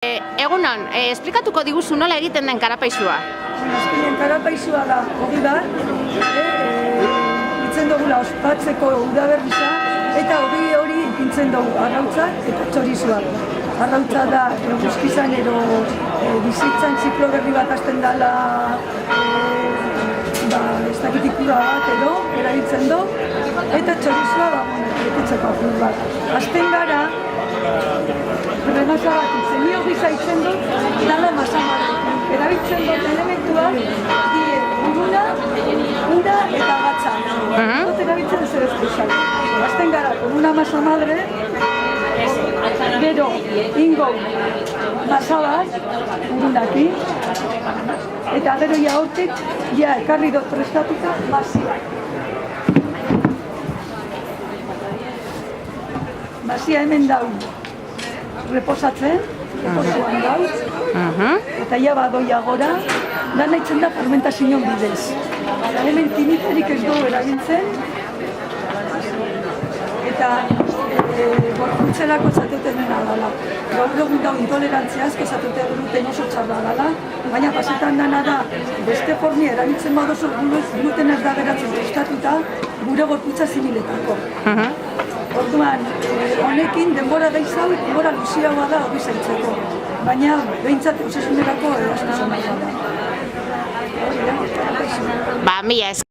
Egunon, esplikatuko diguzu nola egiten den karapaixua? Azkenean karapaixua da hori bat, itzen dugula ospatzeko udaberrisa, eta hori ipintzen dugu arrautza eta txorizua. Arrautza da guzkizan bizitzan ziklo berri bat hasten dela, ez dakit ikurra bat erabiltzen du, eta txorizua betetzeko apur bat. Hasten gara, remasa bat zenio gizaitzen du, dala masamara. Erabiltzen dut elementuak die uruna, ura eta gatza. Dut erabiltzen zer espezal. Hasten gara, con una masa madre, gero ingo masa bat, urunaki, eta gero ja hortik, ja ekarri dut prestatuta masia. Masia hemen daun. Reposatzen, reposuan dau, eta ja badoia gora, lan haitzen da fermentazioan bidez. Hemen tiniterik ez dugu erabiltzen, eta gorputzelako zatuten dena dala. Gaur egun dau intolerantzia asko zatuten gluten oso txarra dala, baina pasetan dana da, beste formia erabiltzen badozu gluten ez da geratzen prestatuta, gure gorputza zimiletako. Orduan, honekin denbora gehiago, denbora luziagoa da hori zaitzeko. Baina, behintzat, osasunerako asko zamaia da. Mila esker.